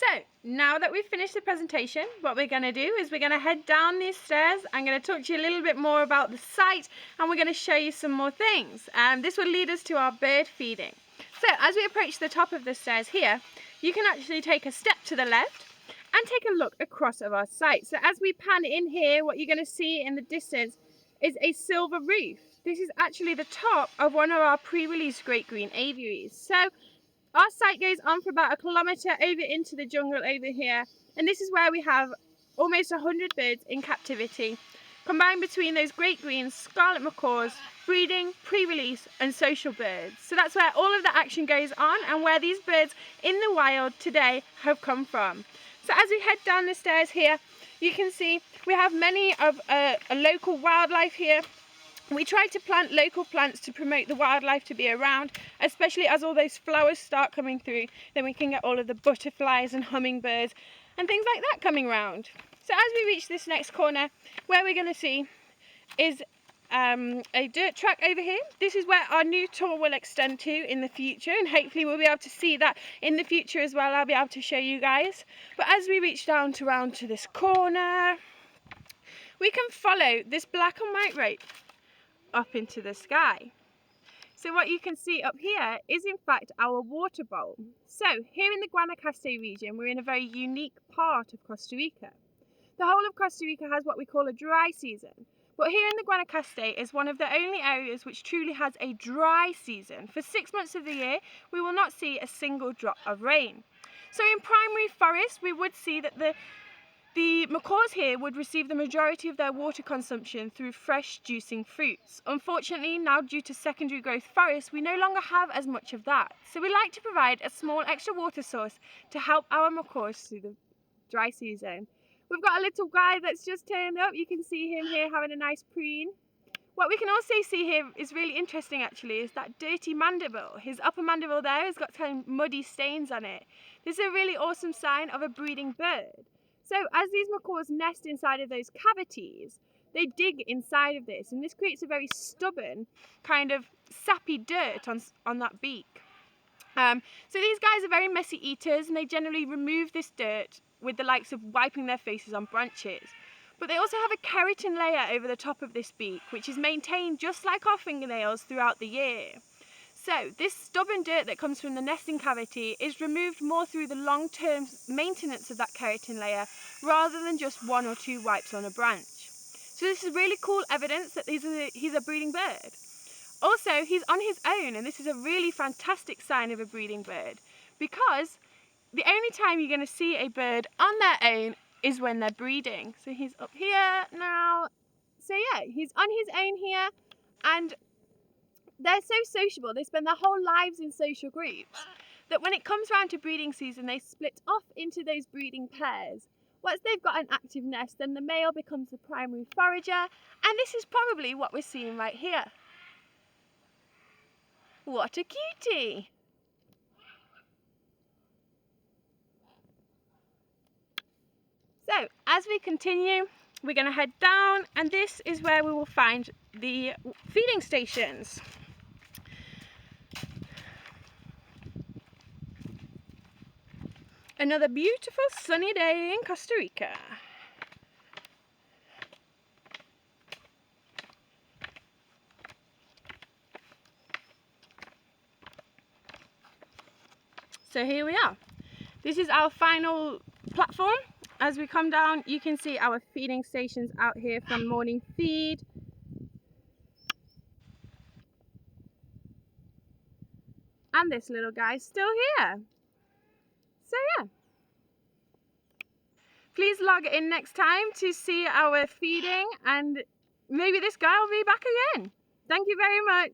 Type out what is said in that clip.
So now that we've finished the presentation, what we're going to do is we're going to head down these stairs. I'm going to talk to you a little bit more about the site, and we're going to show you some more things. This will lead us to our bird feeding. So as we approach the top of the stairs here, you can actually take a step to the left and take a look across of our site. So as we pan in here, what you're going to see in the distance is a silver roof. This is actually the top of one of our pre-release great green aviaries. So our site goes on for about 1 kilometre over into the jungle over here, and this is where we have almost 100 birds in captivity, combined between those great greens, Scarlet Macaws, breeding, pre-release and social birds. So that's where all of the action goes on and where these birds in the wild today have come from. So as we head down the stairs here, you can see we have many of a local wildlife here. We try to plant local plants to promote the wildlife to be around, especially as all those flowers start coming through, then we can get all of the butterflies and hummingbirds and things like that coming round. So as we reach this next corner, where we're going to see is a dirt track over here. This is where our new tour will extend to in the future, and hopefully we'll be able to see that in the future as well. I'll be able to show you guys. But as we reach down to round to this corner, we can follow this black and white rope up into the sky. So what you can see up here is in fact our water bowl. So here in the Guanacaste region, we're in a very unique part of Costa Rica. The whole of Costa Rica has what we call a dry season, but here in the Guanacaste is one of the only areas which truly has a dry season. For 6 months of the year, we will not see a single drop of rain. So in primary forest, we would see that the macaws here would receive the majority of their water consumption through fresh juicing fruits. Unfortunately, now due to secondary growth forests, we no longer have as much of that. So we like to provide a small extra water source to help our macaws through the dry season. We've got a little guy that's just turned up. You can see him here having a nice preen. What we can also see here is really interesting actually, is that dirty mandible. His upper mandible there has got kind of muddy stains on it. This is a really awesome sign of a breeding bird. So as these macaws nest inside of those cavities, they dig inside of this, and this creates a very stubborn kind of sappy dirt on that beak. So these guys are very messy eaters, and they generally remove this dirt with the likes of wiping their faces on branches. But they also have a keratin layer over the top of this beak, which is maintained just like our fingernails throughout the year. So this stubborn dirt that comes from the nesting cavity is removed more through the long-term maintenance of that keratin layer rather than just 1 or 2 wipes on a branch. So this is really cool evidence that he's a breeding bird. Also, he's on his own, and this is a really fantastic sign of a breeding bird, because the only time you're going to see a bird on their own is when they're breeding. So he's up here now. So yeah, he's on his own here, and they're so sociable, they spend their whole lives in social groups, that when it comes around to breeding season, they split off into those breeding pairs. Once they've got an active nest, then the male becomes the primary forager, and this is probably what we're seeing right here. What a cutie! So as we continue, we're going to head down, and this is where we will find the feeding stations. Another beautiful sunny day in Costa Rica. So here we are. This is our final platform. As we come down, you can see our feeding stations out here from morning feed. And this little guy's still here. So yeah. Please log in next time to see our feeding, and maybe this guy will be back again. Thank you very much.